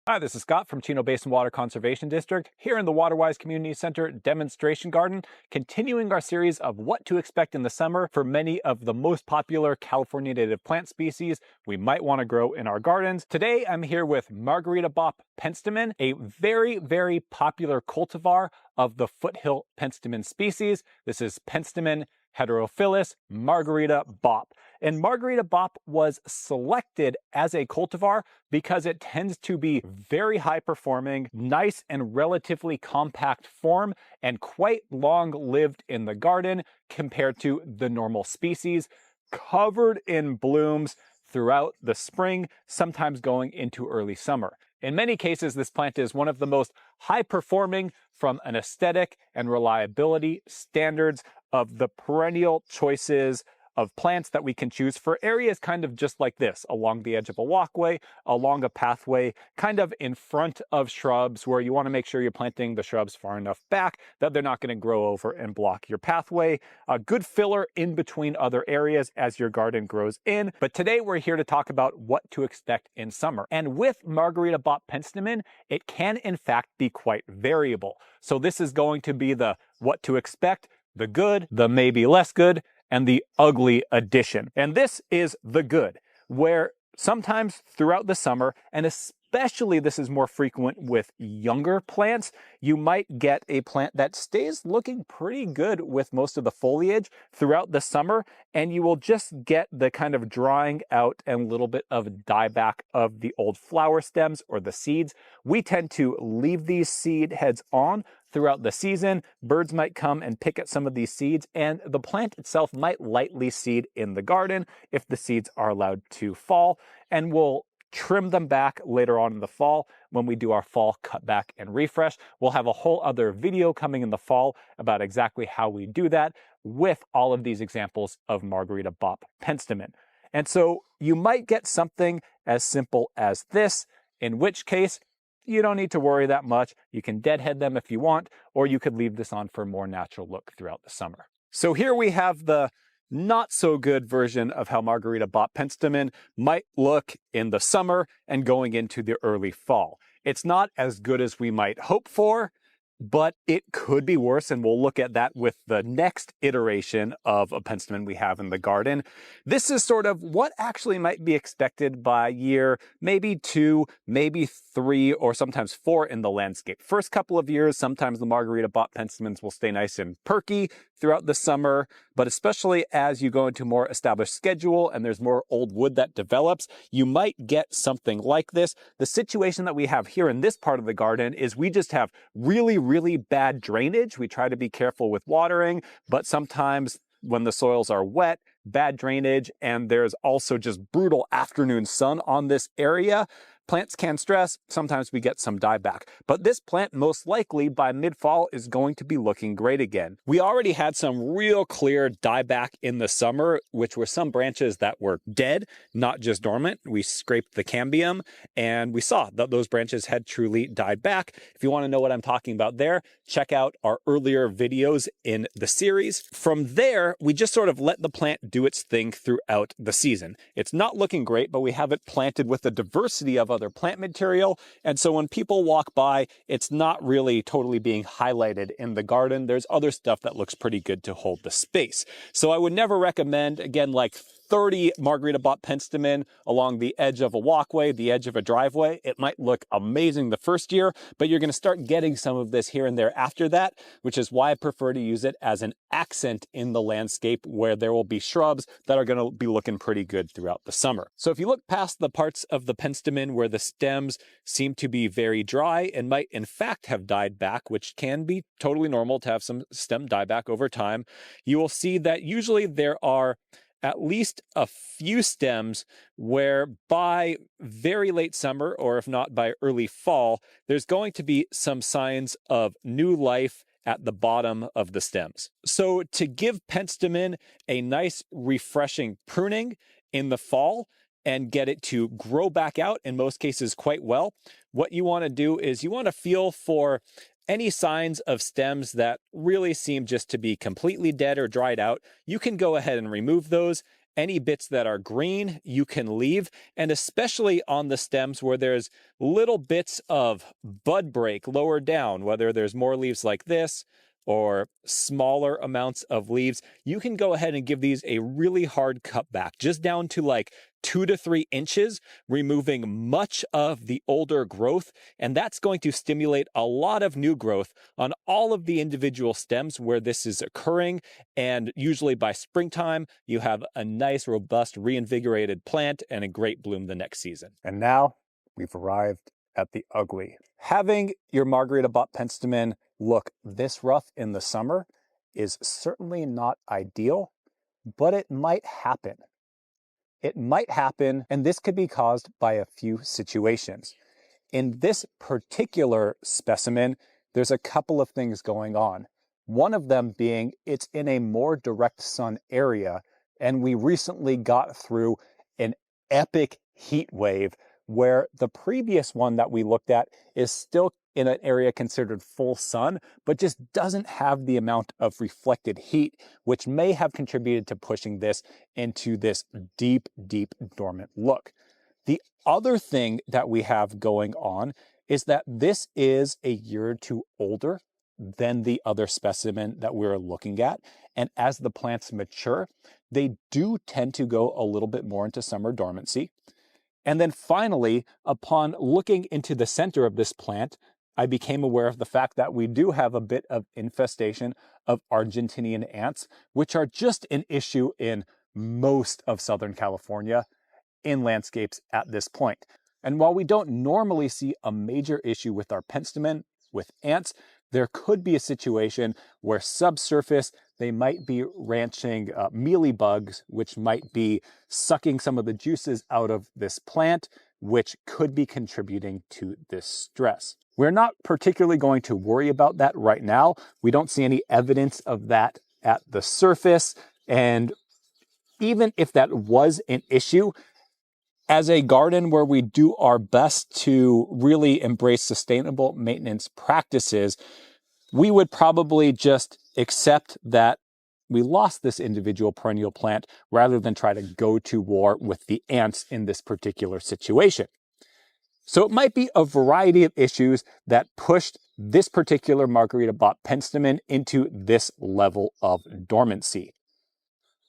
Hi, this is Scott from Chino Basin Water Conservation District, here in the Waterwise Community Center Demonstration Garden, continuing our series of what to expect in the summer for many of the most popular California native plant species we might want to grow in our gardens. Today, I'm here with Margarita BOP Penstemon, a very popular cultivar of the foothill Penstemon species. This is Penstemon heterophyllus Margarita BOP. And Margarita BOP was selected as a cultivar because it tends to be very high performing, nice and relatively compact form, and quite long lived in the garden compared to the normal species, covered in blooms throughout the spring, sometimes going into early summer. In many cases, this plant is one of the most high performing from an aesthetic and reliability standards of the perennial choices of plants that we can choose for areas kind of just like this, along the edge of a walkway, along a pathway, kind of in front of shrubs where you want to make sure you're planting the shrubs far enough back that they're not going to grow over and block your pathway. A good filler in between other areas as your garden grows in. But today we're here to talk about what to expect in summer. And with Margarita BOP Penstemon, it can in fact be quite variable. So this is going to be the what to expect, the good, the maybe less good, and the ugly addition. And this is the good, where sometimes throughout the summer, and especially this is more frequent with younger plants, you might get a plant that stays looking pretty good with most of the foliage throughout the summer, and you will just get the kind of drying out and a little bit of dieback of the old flower stems or the seeds. We tend to leave these seed heads on throughout the season. Birds might come and pick at some of these seeds, and the plant itself might lightly seed in the garden if the seeds are allowed to fall, and we'll trim them back later on in the fall when we do our fall cutback and refresh. We'll have a whole other video coming in the fall about exactly how we do that with all of these examples of Margarita BOP Penstemon. And so you might get something as simple as this, in which case you don't need to worry that much. You can deadhead them if you want, or you could leave this on for a more natural look throughout the summer. So here we have the not so good version of how Margarita BOP Penstemon might look in the summer and going into the early fall. It's not as good as we might hope for, but it could be worse, and we'll look at that with the next iteration of a Penstemon we have in the garden. This is sort of what actually might be expected by year maybe 2, maybe 3, or sometimes 4 in the landscape. First couple of years, sometimes the Margarita BOP Penstemons will stay nice and perky throughout the summer, but especially as you go into more established schedule and there's more old wood that develops, you might get something like this. The situation that we have here in this part of the garden is we just have really bad drainage. We try to be careful with watering, but sometimes when the soils are wet, bad drainage, and there's also just brutal afternoon sun on this area, plants can stress. Sometimes we get some dieback, but this plant most likely by mid-fall is going to be looking great again. We already had some real clear dieback in the summer, which were some branches that were dead, not just dormant. We scraped the cambium and we saw that those branches had truly died back. If you want to know what I'm talking about there, check out our earlier videos in the series. From there, we just sort of let the plant do its thing throughout the season. It's not looking great, but we have it planted with a diversity of other plant material, and so when people walk by, it's not really totally being highlighted in the garden. There's other stuff that looks pretty good to hold the space. So I would never recommend, again, like 30 Margarita BOP Penstemon along the edge of a walkway, the edge of a driveway. It might look amazing the first year, but you're going to start getting some of this here and there after that, which is why I prefer to use it as an accent in the landscape where there will be shrubs that are going to be looking pretty good throughout the summer. So if you look past the parts of the Penstemon where the stems seem to be very dry and might in fact have died back, which can be totally normal to have some stem dieback over time, you will see that usually there are at least a few stems where by very late summer, or if not by early fall, there's going to be some signs of new life at the bottom of the stems. So to give Penstemon a nice refreshing pruning in the fall and get it to grow back out, in most cases quite well, what you want to do is you want to feel for any signs of stems that really seem just to be completely dead or dried out. You can go ahead and remove those Any bits that are green, you can leave, and especially on the stems where there's little bits of bud break lower down, whether there's more leaves like this or smaller amounts of leaves, you can go ahead and give these a really hard cut back, just down to like 2 to 3 inches, removing much of the older growth, and that's going to stimulate a lot of new growth on all of the individual stems where this is occurring, and usually by springtime, you have a nice, robust, reinvigorated plant and a great bloom the next season. And now we've arrived at the ugly. Having your Margarita BOP Penstemon look this rough in the summer is certainly not ideal, but it might happen. It might happen, and this could be caused by a few situations. In this particular specimen, there's a couple of things going on. One of them being it's in a more direct sun area, and we recently got through an epic heat wave where the previous one that we looked at is still in an area considered full sun, but just doesn't have the amount of reflected heat, which may have contributed to pushing this into this deep, deep dormant look. The other thing that we have going on is that this is a year or two older than the other specimen that we're looking at. And as the plants mature, they do tend to go a little bit more into summer dormancy. And then finally, upon looking into the center of this plant, I became aware of the fact that we do have a bit of infestation of Argentinian ants, which are just an issue in most of Southern California in landscapes at this point. And while we don't normally see a major issue with our penstemon with ants, there could be a situation where subsurface they might be ranching mealybugs, which might be sucking some of the juices out of this plant, which could be contributing to this stress. We're not particularly going to worry about that right now. We don't see any evidence of that at the surface. And even if that was an issue, as a garden where we do our best to really embrace sustainable maintenance practices, we would probably just accept that we lost this individual perennial plant rather than try to go to war with the ants in this particular situation. So it might be a variety of issues that pushed this particular Margarita BOP Penstemon into this level of dormancy.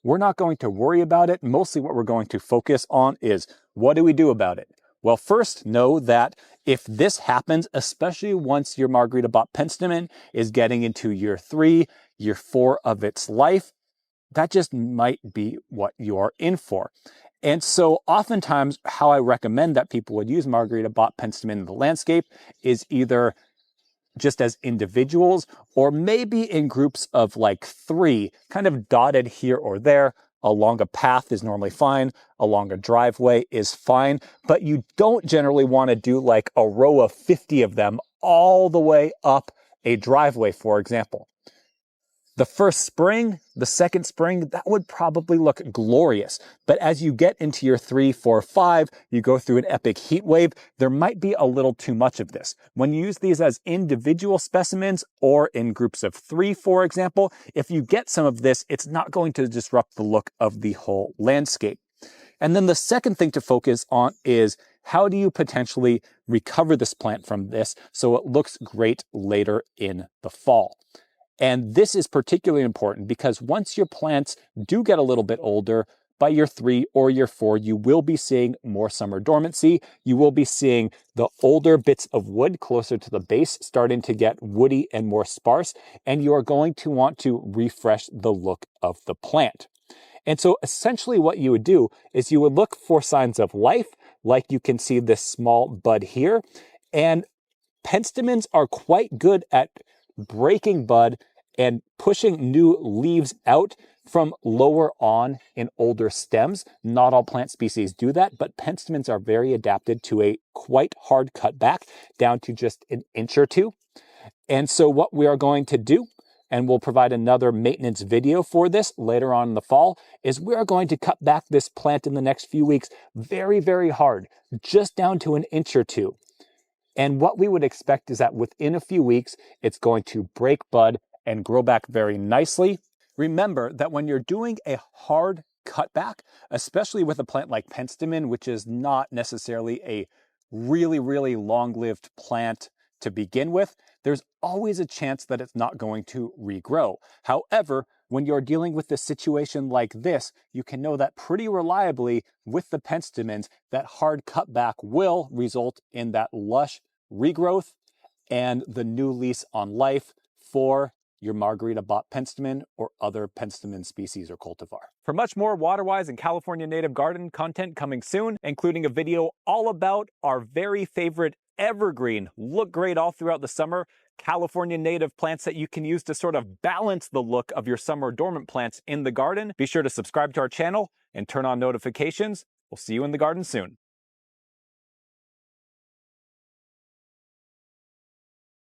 We're not going to worry about it. Mostly what we're going to focus on is what do we do about it? Well, first, know that if this happens, especially once your Margarita BOP Penstemon is getting into year 3, year 4 of its life, that just might be what you're in for. And so oftentimes how I recommend that people would use Margarita BOP Penstemon in the landscape is either just as individuals or maybe in groups of like 3, kind of dotted here or there. Along a path is normally fine, along a driveway is fine, but you don't generally want to do like a row of 50 of them all the way up a driveway, for example. The first spring, the second spring, that would probably look glorious. But as you get into your 3, 4, 5, you go through an epic heat wave, there might be a little too much of this. When you use these as individual specimens or in groups of 3, for example, if you get some of this, it's not going to disrupt the look of the whole landscape. And then the second thing to focus on is how do you potentially recover this plant from this so it looks great later in the fall? And this is particularly important because once your plants do get a little bit older, by year 3 or year 4, you will be seeing more summer dormancy. You will be seeing the older bits of wood closer to the base starting to get woody and more sparse, and you are going to want to refresh the look of the plant. And so essentially what you would do is you would look for signs of life, like you can see this small bud here, and penstemons are quite good at breaking bud and pushing new leaves out from lower on in older stems. Not all plant species do that, but penstemons are very adapted to a quite hard cutback down to just an inch or 2. And so what we are going to do, and we'll provide another maintenance video for this later on in the fall, is we are going to cut back this plant in the next few weeks very, very hard, just down to an inch or 2. And what we would expect is that within a few weeks, it's going to break bud and grow back very nicely. Remember that when you're doing a hard cutback, especially with a plant like Penstemon, which is not necessarily a really long-lived plant to begin with. There's always a chance that it's not going to regrow. However, when you're dealing with a situation like this, you can know that pretty reliably with the Penstemons that hard cutback will result in that lush regrowth and the new lease on life for your Margarita BOP Penstemon or other Penstemon species or cultivar. For much more Waterwise and California native garden content coming soon, including a video all about our very favorite evergreen, look great all throughout the summer, California native plants that you can use to sort of balance the look of your summer dormant plants in the garden. Be sure to subscribe to our channel and turn on notifications. We'll see you in the garden soon.